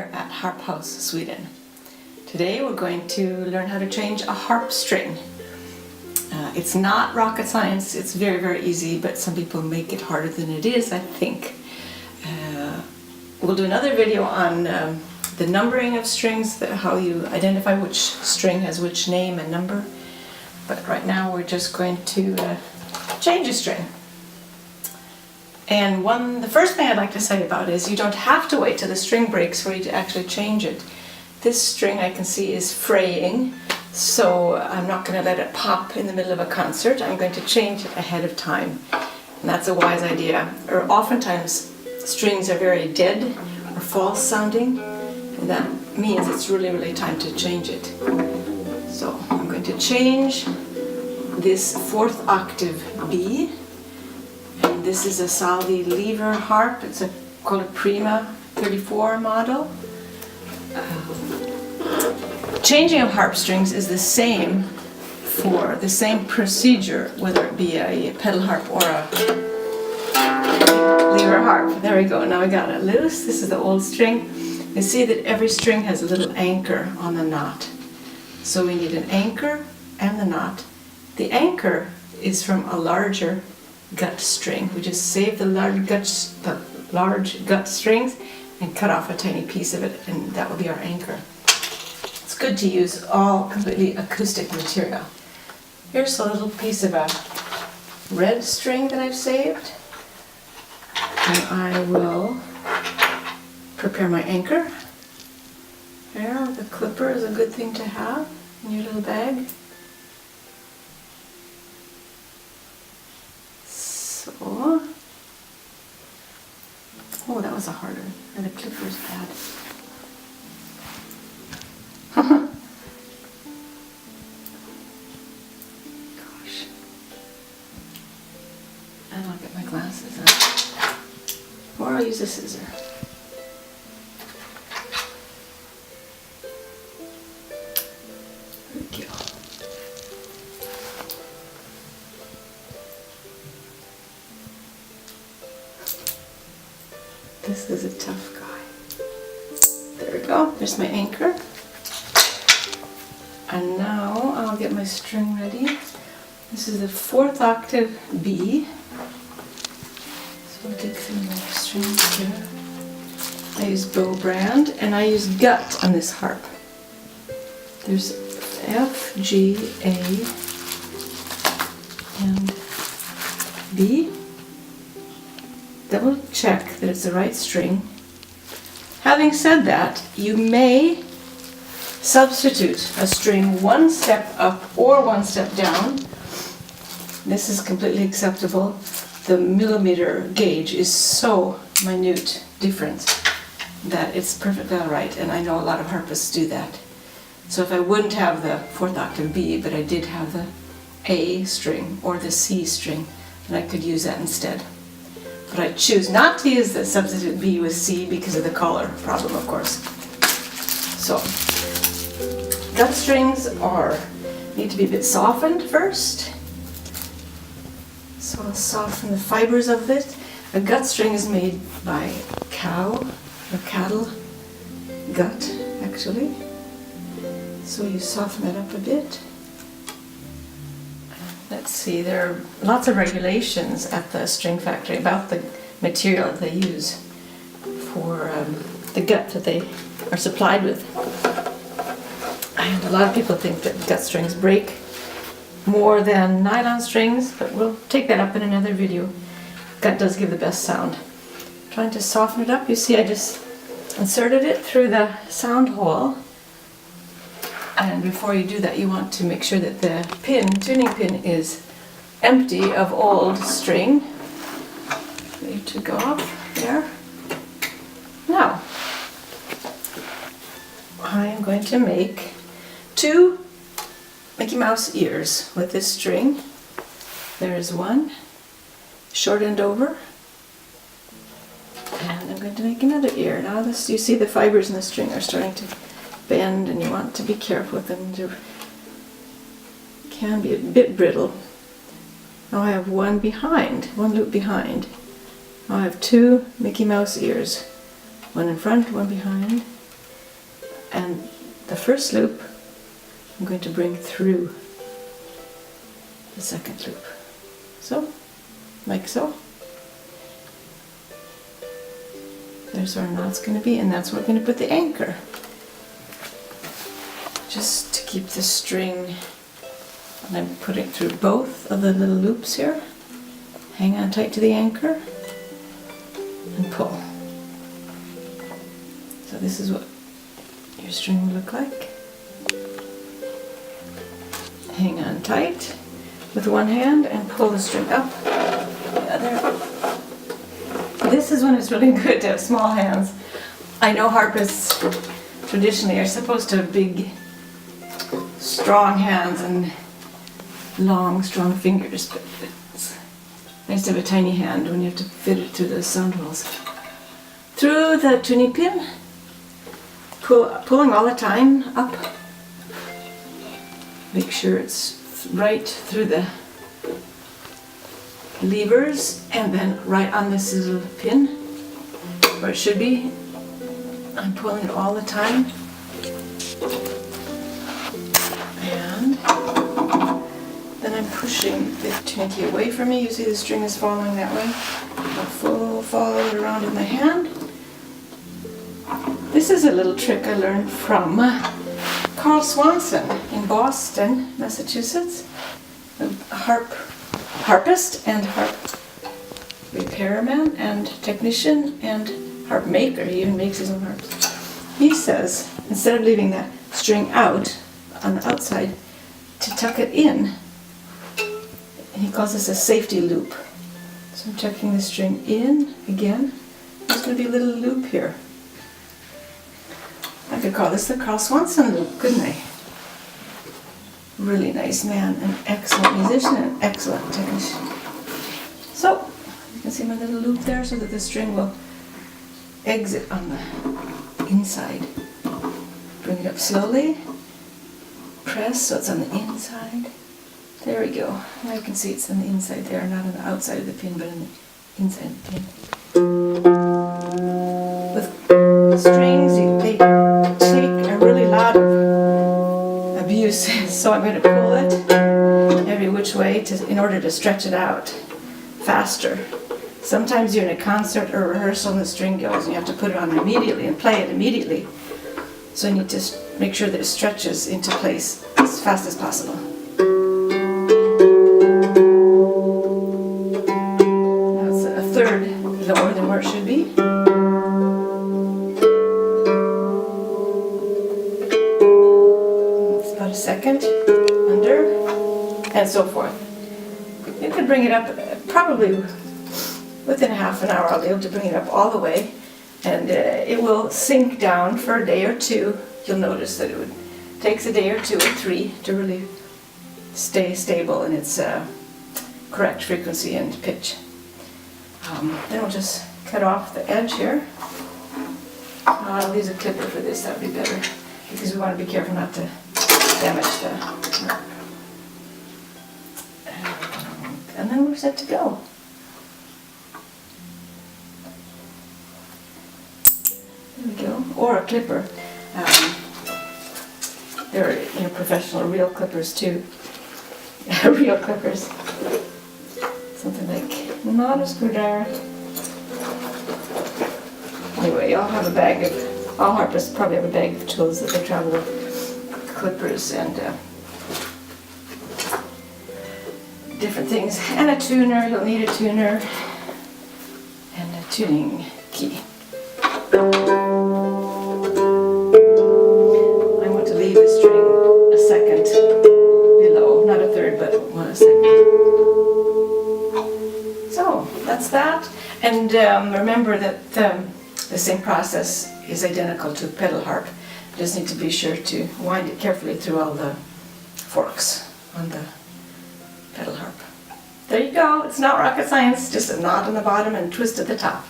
here at Harp House, Sweden. Today we're going to learn how to change a harp string. It's not rocket science, it's very easy, but some people make it harder than it is, I think. We'll do another video on the numbering of strings, how you identify which string has which name and number. But right now we're just going to change a string. And the first thing I'd like to say about it is you don't have to wait till the string breaks for you to actually change it. This string I can see is fraying, so I'm not going to let it pop in the middle of a concert. I'm going to change it ahead of time. And that's a wise idea. Or oftentimes strings are very dead or false sounding, and that means it's really time to change it. So I'm going to change this 4th octave B. And this is a Salvi lever harp. It's called a Prima 34 model. Changing of harp strings is the same for the same procedure, whether it be a pedal harp or a lever harp. There we go. Now I got it loose. This is the old string. You see that every string has a little anchor on the knot. So we need an anchor and the knot. The anchor is from a larger gut string. We just save the large gut strings and cut off a tiny piece of it, and that will be our anchor. It's good to use all completely acoustic material. Here's a little piece of a red string that I've saved, and I will prepare my anchor. There, the clipper is a good thing to have in your little bag. Oh, that was a hard one. And the clipper's bad. Gosh. And I'll get my glasses on. Or I'll use a scissor. There we go. This is a tough guy. There we go. There's my anchor. And now I'll get my string ready. This is the 4th octave B. So I'll take some of my strings here. I use bow brand and I use gut on this harp. There's F, G, A, and B. Double check that it's the right string. Having said that, you may substitute a string 1 step up or 1 step down. This is completely acceptable. The millimeter gauge is so minute difference that it's perfectly alright, and I know a lot of harpists do that. So if I wouldn't have the 4th octave B, but I did have the A string or the C string, then I could use that instead. But I choose not to use the substitute B with C because of the collar problem, of course. So, gut strings need to be a bit softened first. So I'll soften the fibers of it. A gut string is made by cow or cattle gut, actually. So you soften it up a bit. Let's see, there are lots of regulations at the string factory about the material that they use for the gut that they are supplied with. And a lot of people think that gut strings break more than nylon strings, but we'll take that up in another video. Gut does give the best sound. Trying to soften it up, you see I just inserted it through the sound hole. And before you do that, you want to make sure that the tuning pin is empty of old string. Ready to go off there. Now, I am going to make 2 Mickey Mouse ears with this string. There's one, short end over. And I'm going to make another ear. Now you see the fibers in the string are starting to bend, and you want to be careful with them. They can be a bit brittle. Now I have one loop behind. Now I have 2 Mickey Mouse ears. One in front, one behind. and the first loop I'm going to bring through the second loop. So, like so. There's where our knot's going to be, and that's where we're going to put the anchor. Just to keep the string, and I'm putting through both of the little loops here. Hang on tight to the anchor and pull. So this is what your string will look like. Hang on tight with one hand and pull the string up the other. This is when it's really good to have small hands. I know harpists traditionally are supposed to have big, strong hands and long, strong fingers, but it's nice to have a tiny hand when you have to fit it through those sound holes. Through the tuning pin, pulling all the time up. Make sure it's right through the levers and then right on this little pin where it should be. I'm pulling it all the time. And then I'm pushing the tuning key away from me. You see the string is following that way. I'll follow it around in my hand. This is a little trick I learned from Carl Swanson in Boston, Massachusetts. A harpist and harp repairman and technician and harp maker. He even makes his own harps. He says, instead of leaving that string out on the outside, to tuck it in. And he calls this a safety loop. So I'm tucking the string in again. There's going to be a little loop here. I could call this the Carl Swanson loop, couldn't I? Really nice man, an excellent musician, and excellent technician. So, you can see my little loop there so that the string will exit on the inside. Bring it up slowly. Press so it's on the inside. There we go. Now you can see it's on the inside there, not on the outside of the pin, but on the inside of the pin. With strings, they take a really lot of abuse, so I'm going to pull it every which way in order to stretch it out faster. Sometimes you're in a concert or rehearsal and the string goes and you have to put it on immediately and play it immediately. So you need to make sure that it stretches into place as fast as possible. Now it's a third lower than where it should be. It's about a second under, and so forth. You could bring it up probably within half an hour. I'll be able to bring it up all the way, and it will sink down for a day or two. You'll notice that it takes a day or two or three to really stay stable in its correct frequency and pitch. Then we'll just cut off the edge here. I'll use a clipper for this, that would be better, because we want to be careful not to damage the harp. And then we're set to go. There we go. Or a clipper. There are professional real clippers too. Real clippers. Something like not a screwdriver. Anyway, I'll have a bag of, all harpists probably have a bag of tools that they travel with. Clippers and different things. And a tuner, you'll need a tuner. And a tuning key. That's that. And remember that the same process is identical to pedal harp. You just need to be sure to wind it carefully through all the forks on the pedal harp. There you go. It's not rocket science, just a knot on the bottom and twist at the top.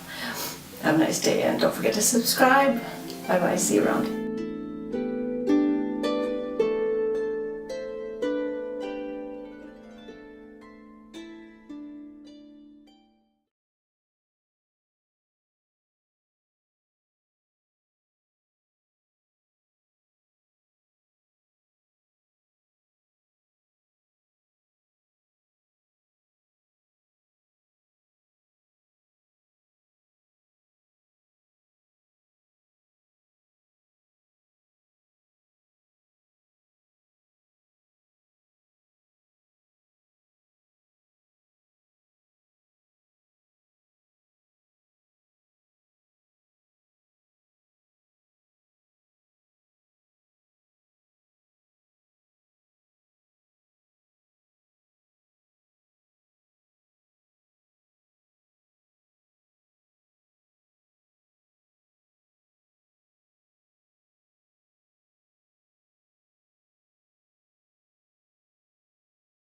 Have a nice day, and don't forget to subscribe. Bye bye. See you around.